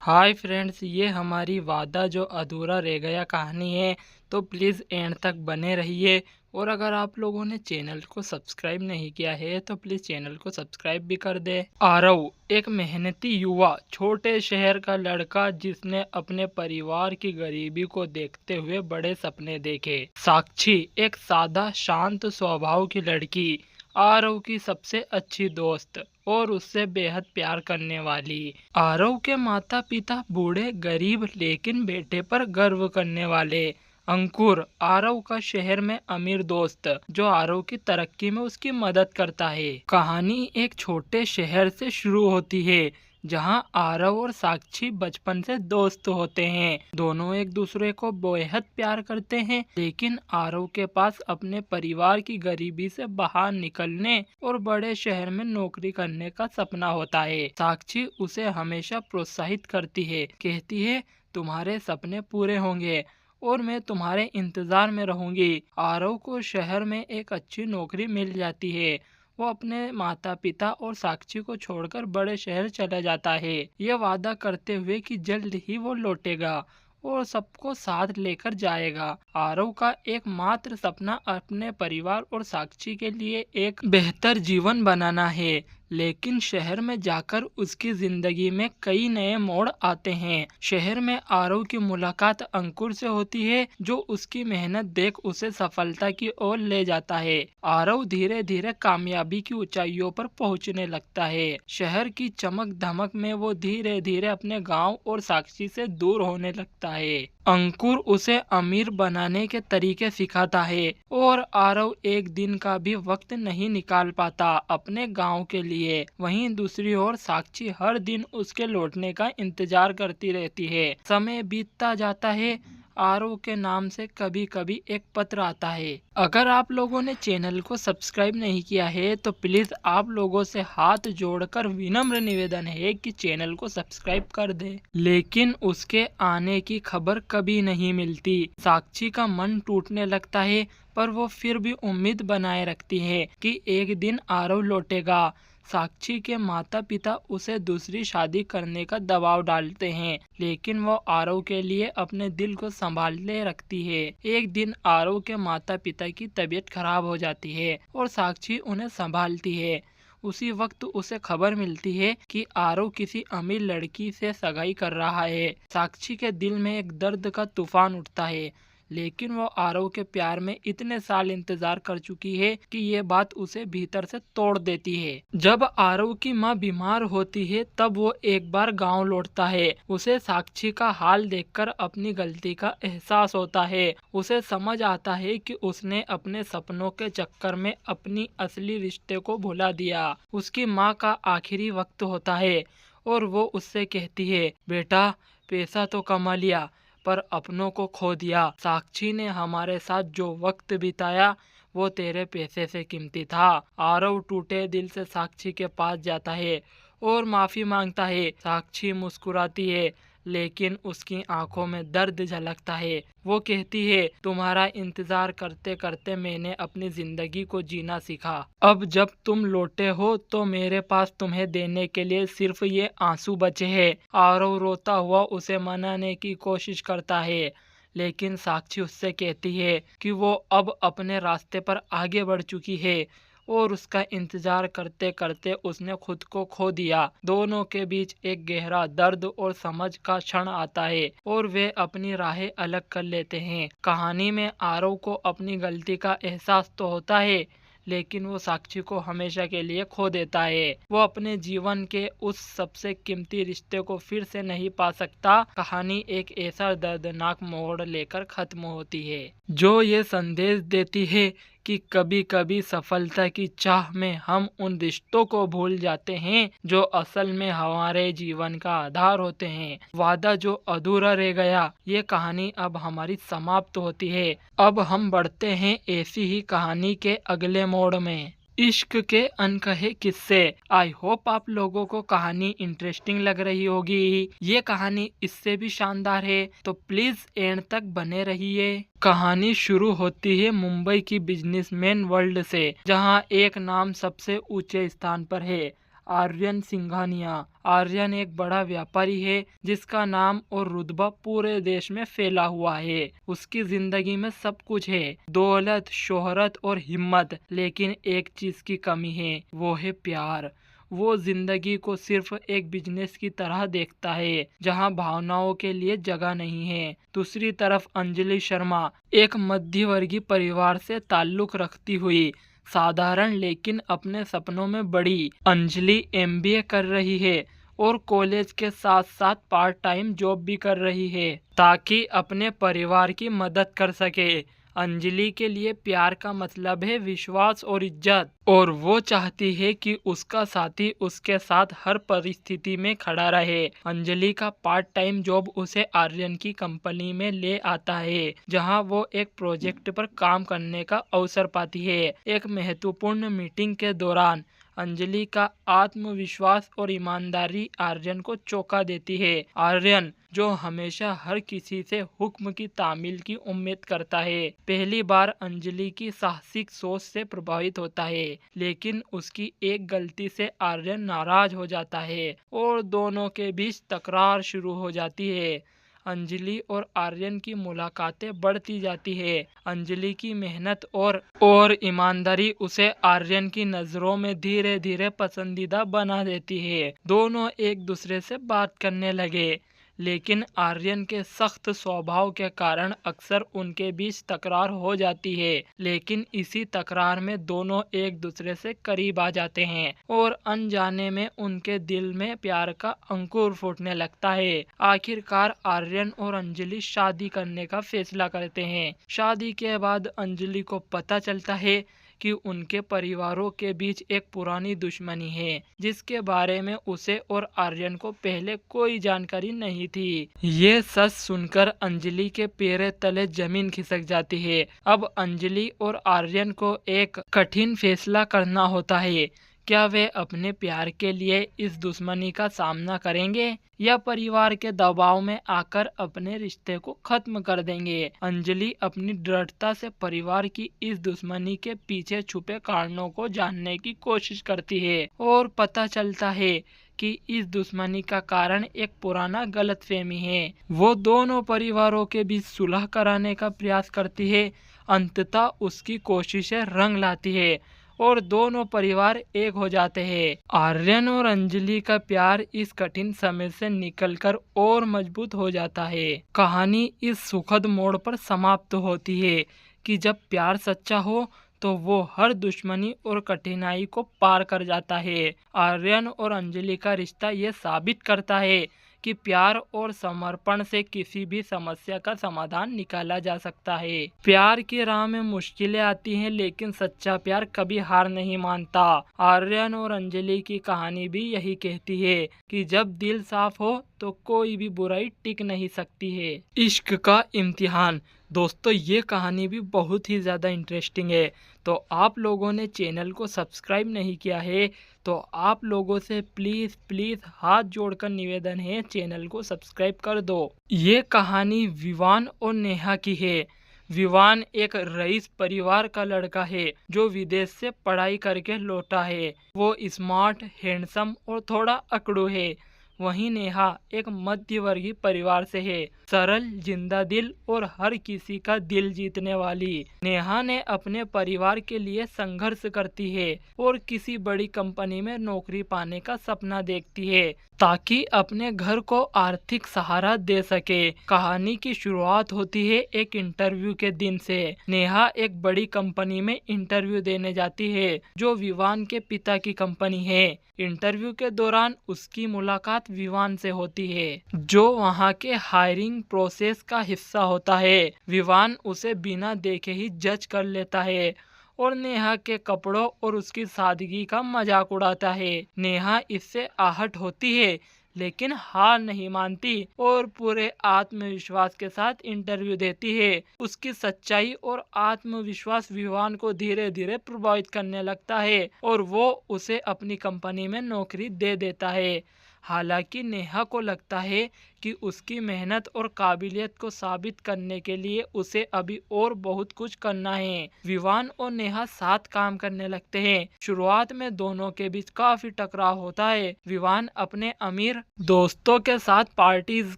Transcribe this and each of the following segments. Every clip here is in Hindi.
हाय फ्रेंड्स, ये हमारी वादा जो अधूरा रह गया कहानी है। तो प्लीज़ एंड तक बने रहिए। और अगर आप लोगों ने चैनल को सब्सक्राइब नहीं किया है तो प्लीज़ चैनल को सब्सक्राइब भी कर दे। आरव एक मेहनती युवा छोटे शहर का लड़का जिसने अपने परिवार की गरीबी को देखते हुए बड़े सपने देखे। साक्षी एक सादा शांत स्वभाव की लड़की, आरव की सबसे अच्छी दोस्त और उससे बेहद प्यार करने वाली। आरव के माता पिता बूढ़े गरीब लेकिन बेटे पर गर्व करने वाले। अंकुर आरव का शहर में अमीर दोस्त जो आरव की तरक्की में उसकी मदद करता है। कहानी एक छोटे शहर से शुरू होती है जहां आरव और साक्षी बचपन से दोस्त होते हैं। दोनों एक दूसरे को बेहद प्यार करते हैं, लेकिन आरव के पास अपने परिवार की गरीबी से बाहर निकलने और बड़े शहर में नौकरी करने का सपना होता है। साक्षी उसे हमेशा प्रोत्साहित करती है, कहती है तुम्हारे सपने पूरे होंगे और मैं तुम्हारे इंतजार में रहूंगी। आरव को शहर में एक अच्छी नौकरी मिल जाती है। वो अपने माता पिता और साक्षी को छोड़कर बड़े शहर चला जाता है, ये वादा करते हुए कि जल्द ही वो लौटेगा और सबको साथ लेकर जाएगा। आरव का एकमात्र सपना अपने परिवार और साक्षी के लिए एक बेहतर जीवन बनाना है, लेकिन शहर में जाकर उसकी जिंदगी में कई नए मोड़ आते हैं। शहर में आरव की मुलाकात अंकुर से होती है जो उसकी मेहनत देख उसे सफलता की ओर ले जाता है। आरव धीरे धीरे कामयाबी की ऊंचाइयों पर पहुंचने लगता है। शहर की चमक धमक में वो धीरे धीरे अपने गांव और साक्षी से दूर होने लगता है। अंकुर उसे अमीर बनाने के तरीके सिखाता है और आरव एक दिन का भी वक्त नहीं निकाल पाता अपने गांव के लिए। वहीं दूसरी ओर साक्षी हर दिन उसके लौटने का इंतजार करती रहती है। समय बीतता जाता है। आरव के नाम से कभी कभी एक पत्र आता है। अगर आप लोगों ने चैनल को सब्सक्राइब नहीं किया है तो प्लीज आप लोगों से हाथ जोड़कर विनम्र निवेदन है कि चैनल को सब्सक्राइब कर दे। लेकिन उसके आने की खबर कभी नहीं मिलती। साक्षी का मन टूटने लगता है, पर वो फिर भी उम्मीद बनाए रखती है कि एक दिन आरव लौटेगा। साक्षी के माता पिता उसे दूसरी शादी करने का दबाव डालते हैं, लेकिन वो आरव के लिए अपने दिल को संभाले रखती है। एक दिन आरव के माता पिता की तबीयत खराब हो जाती है और साक्षी उन्हें संभालती है। उसी वक्त उसे खबर मिलती है कि आरव किसी अमीर लड़की से सगाई कर रहा है। साक्षी के दिल में एक दर्द का तूफान उठता है, लेकिन वो आरव के प्यार में इतने साल इंतजार कर चुकी है कि ये बात उसे भीतर से तोड़ देती है। जब आरव की माँ बीमार होती है तब वो एक बार गांव लौटता है। उसे साक्षी का हाल देखकर अपनी गलती का एहसास होता है। उसे समझ आता है कि उसने अपने सपनों के चक्कर में अपनी असली रिश्ते को भुला दिया। उसकी माँ का आखिरी वक्त होता है और वो उससे कहती है, बेटा पैसा तो कमा लिया पर अपनों को खो दिया। साक्षी ने हमारे साथ जो वक्त बिताया वो तेरे पैसे से कीमती था। आरव टूटे दिल से साक्षी के पास जाता है और माफी मांगता है। साक्षी मुस्कुराती है, लेकिन उसकी आंखों में दर्द झलकता है। वो कहती है, तुम्हारा इंतजार करते करते मैंने अपनी जिंदगी को जीना सीखा। अब जब तुम लौटे हो तो मेरे पास तुम्हें देने के लिए सिर्फ ये आंसू बचे हैं। आरव रोता हुआ उसे मनाने की कोशिश करता है, लेकिन साक्षी उससे कहती है कि वो अब अपने रास्ते पर आगे बढ़ चुकी है और उसका इंतजार करते करते उसने खुद को खो दिया। दोनों के बीच एक गहरा दर्द और समझ का क्षण आता है और वे अपनी राहें अलग कर लेते हैं। कहानी में आरव को अपनी गलती का एहसास तो होता है, लेकिन वो साक्षी को हमेशा के लिए खो देता है। वो अपने जीवन के उस सबसे कीमती रिश्ते को फिर से नहीं पा सकता। कहानी एक ऐसा दर्दनाक मोड़ लेकर खत्म होती है जो ये संदेश देती है कि कभी कभी सफलता की चाह में हम उन रिश्तों को भूल जाते हैं जो असल में हमारे जीवन का आधार होते हैं। वादा जो अधूरा रह गया, ये कहानी अब हमारी समाप्त होती है। अब हम बढ़ते हैं ऐसी ही कहानी के अगले मोड़ में, इश्क के अनकहे किस्से। आई होप आप लोगों को कहानी इंटरेस्टिंग लग रही होगी। ये कहानी इससे भी शानदार है, तो प्लीज एंड तक बने रहिए। कहानी शुरू होती है मुंबई की बिजनेसमैन वर्ल्ड से, जहां एक नाम सबसे ऊंचे स्थान पर है। आर्यन सिंघानिया। आर्यन एक बड़ा व्यापारी है जिसका नाम और रुतबा पूरे देश में फैला हुआ है। उसकी जिंदगी में सब कुछ है, दौलत, शोहरत और हिम्मत, लेकिन एक चीज की कमी है, वो है प्यार। वो जिंदगी को सिर्फ एक बिजनेस की तरह देखता है जहां भावनाओं के लिए जगह नहीं है। दूसरी तरफ अंजलि शर्मा एक मध्यवर्गीय परिवार से ताल्लुक रखती हुई साधारण लेकिन अपने सपनों में बड़ी। अंजलि एमबीए कर रही है और कॉलेज के साथ साथ पार्ट टाइम जॉब भी कर रही है ताकि अपने परिवार की मदद कर सके। अंजलि के लिए प्यार का मतलब है विश्वास और इज्जत, और वो चाहती है कि उसका साथी उसके साथ हर परिस्थिति में खड़ा रहे। अंजलि का पार्ट टाइम जॉब उसे आर्यन की कंपनी में ले आता है जहां वो एक प्रोजेक्ट पर काम करने का अवसर पाती है। एक महत्वपूर्ण मीटिंग के दौरान अंजलि का आत्मविश्वास और ईमानदारी आर्यन को चौंका देती है। आर्यन, जो हमेशा हर किसी से हुक्म की तामील की उम्मीद करता है, पहली बार अंजलि की साहसिक सोच से प्रभावित होता है, लेकिन उसकी एक गलती से आर्यन नाराज हो जाता है और दोनों के बीच तकरार शुरू हो जाती है। अंजलि और आर्यन की मुलाकातें बढ़ती जाती है। अंजलि की मेहनत और ईमानदारी उसे आर्यन की नजरों में धीरे धीरे पसंदीदा बना देती है। दोनों एक दूसरे से बात करने लगे, लेकिन आर्यन के सख्त स्वभाव के कारण अक्सर उनके बीच तकरार हो जाती है। लेकिन इसी तकरार में दोनों एक दूसरे से करीब आ जाते हैं और अनजाने में उनके दिल में प्यार का अंकुर फूटने लगता है। आखिरकार आर्यन और अंजलि शादी करने का फैसला करते हैं। शादी के बाद अंजलि को पता चलता है कि उनके परिवारों के बीच एक पुरानी दुश्मनी है जिसके बारे में उसे और आर्यन को पहले कोई जानकारी नहीं थी। ये सच सुनकर अंजलि के पैर तले जमीन खिसक जाती है। अब अंजलि और आर्यन को एक कठिन फैसला करना होता है। क्या वे अपने प्यार के लिए इस दुश्मनी का सामना करेंगे या परिवार के दबाव में आकर अपने रिश्ते को खत्म कर देंगे? अंजलि अपनी दृढ़ता से परिवार की इस दुश्मनी के पीछे छुपे कारणों को जानने की कोशिश करती है और पता चलता है कि इस दुश्मनी का कारण एक पुराना गलतफहमी है। वो दोनों परिवारों के बीच सुलह कराने का प्रयास करती है। अंततः उसकी कोशिशें रंग लाती है और दोनों परिवार एक हो जाते हैं। आर्यन और अंजलि का प्यार इस कठिन समय से निकलकर और मजबूत हो जाता है। कहानी इस सुखद मोड़ पर समाप्त होती है कि जब प्यार सच्चा हो तो वो हर दुश्मनी और कठिनाई को पार कर जाता है। आर्यन और अंजलि का रिश्ता ये साबित करता है कि प्यार और समर्पण से किसी भी समस्या का समाधान निकाला जा सकता है। प्यार की राह में मुश्किलें आती हैं, लेकिन सच्चा प्यार कभी हार नहीं मानता। आर्यन और अंजलि की कहानी भी यही कहती है कि जब दिल साफ हो तो कोई भी बुराई टिक नहीं सकती है। इश्क का इम्तिहान। दोस्तों, ये कहानी भी बहुत ही ज़्यादा इंटरेस्टिंग है। तो आप लोगों ने चैनल को सब्सक्राइब नहीं किया है तो आप लोगों से प्लीज़ हाथ जोड़कर निवेदन है, चैनल को सब्सक्राइब कर दो। ये कहानी विवान और नेहा की है। विवान एक रईस परिवार का लड़का है जो विदेश से पढ़ाई करके लौटा है। वो स्मार्ट, हैंडसम और थोड़ा अकड़ू है। वहीं नेहा एक मध्यवर्गीय परिवार से है, सरल, जिंदा दिल और हर किसी का दिल जीतने वाली। नेहा ने अपने परिवार के लिए संघर्ष करती है और किसी बड़ी कंपनी में नौकरी पाने का सपना देखती है ताकि अपने घर को आर्थिक सहारा दे सके। कहानी की शुरुआत होती है एक इंटरव्यू के दिन से। नेहा एक बड़ी कंपनी में इंटरव्यू देने जाती है जो विवान के पिता की कंपनी है। इंटरव्यू के दौरान उसकी मुलाकात विवान से होती है जो वहां के हायरिंग प्रोसेस का हिस्सा होता है। विवान उसे बिना देखे ही जज कर लेता है और नेहा के कपड़ों और उसकी सादगी का मजाक उड़ाता है। नेहा इससे आहट होती है लेकिन हार नहीं मानती और पूरे आत्मविश्वास के साथ इंटरव्यू देती है। उसकी सच्चाई और आत्मविश्वास विवान को धीरे धीरे प्रभावित करने लगता है और वो उसे अपनी कंपनी में नौकरी दे देता है। हालांकि नेहा को लगता है कि उसकी मेहनत और काबिलियत को साबित करने के लिए उसे अभी और बहुत कुछ करना है। विवान और नेहा साथ काम करने लगते हैं। शुरुआत में दोनों के बीच काफी टकराव होता है। विवान अपने अमीर दोस्तों के साथ पार्टीज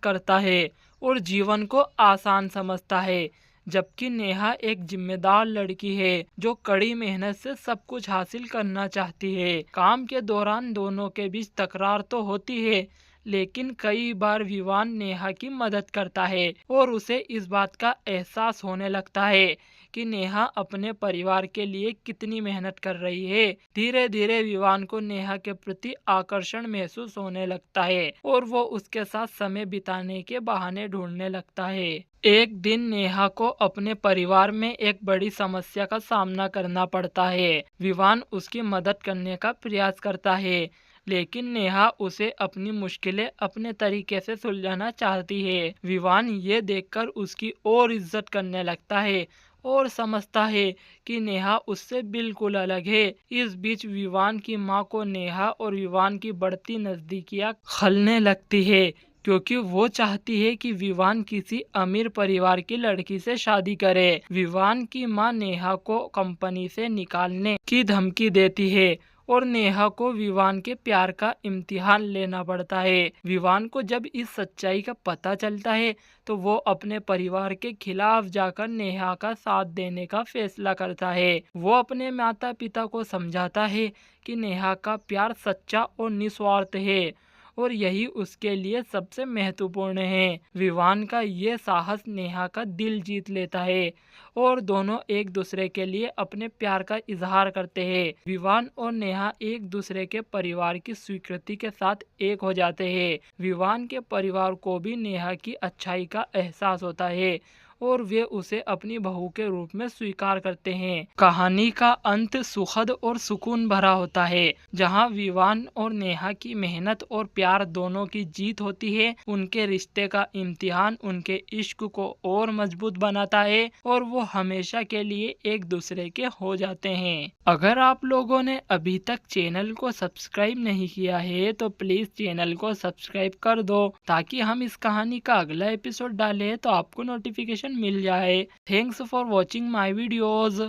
करता है और जीवन को आसान समझता है, जबकि नेहा एक जिम्मेदार लड़की है जो कड़ी मेहनत से सब कुछ हासिल करना चाहती है। काम के दौरान दोनों के बीच तकरार तो होती है, लेकिन कई बार विवान नेहा की मदद करता है और उसे इस बात का एहसास होने लगता है कि नेहा अपने परिवार के लिए कितनी मेहनत कर रही है। धीरे धीरे विवान को नेहा के प्रति आकर्षण महसूस होने लगता है और वो उसके साथ समय बिताने के बहाने ढूंढने लगता है। एक दिन नेहा को अपने परिवार में एक बड़ी समस्या का सामना करना पड़ता है। विवान उसकी मदद करने का प्रयास करता है, लेकिन नेहा उसे अपनी मुश्किलें अपने तरीके से सुलझाना चाहती है। विवान ये देखकर उसकी और इज्जत करने लगता है और समझता है कि नेहा उससे बिल्कुल अलग है। इस बीच विवान की मां को नेहा और विवान की बढ़ती नजदीकियां खलने लगती है, क्योंकि वो चाहती है कि विवान किसी अमीर परिवार की लड़की से शादी करे। विवान की मां नेहा को कंपनी से निकालने की धमकी देती है और नेहा को विवान के प्यार का इम्तिहान लेना पड़ता है। विवान को जब इस सच्चाई का पता चलता है तो वो अपने परिवार के खिलाफ जाकर नेहा का साथ देने का फैसला करता है। वो अपने माता पिता को समझाता है कि नेहा का प्यार सच्चा और निस्वार्थ है और यही उसके लिए सबसे महत्वपूर्ण है। विवान का ये साहस नेहा का दिल जीत लेता है और दोनों एक दूसरे के लिए अपने प्यार का इजहार करते हैं। विवान और नेहा एक दूसरे के परिवार की स्वीकृति के साथ एक हो जाते हैं। विवान के परिवार को भी नेहा की अच्छाई का एहसास होता है और वे उसे अपनी बहू के रूप में स्वीकार करते हैं। कहानी का अंत सुखद और सुकून भरा होता है, जहां विवान और नेहा की मेहनत और प्यार दोनों की जीत होती है। उनके रिश्ते का इम्तिहान उनके इश्क को और मजबूत बनाता है और वो हमेशा के लिए एक दूसरे के हो जाते हैं। अगर आप लोगों ने अभी तक चैनल को सब्सक्राइब नहीं किया है तो प्लीज चैनल को सब्सक्राइब कर दो, ताकि हम इस कहानी का अगला एपिसोड डालें तो आपको नोटिफिकेशन मिल जाए। Thanks for watching my videos.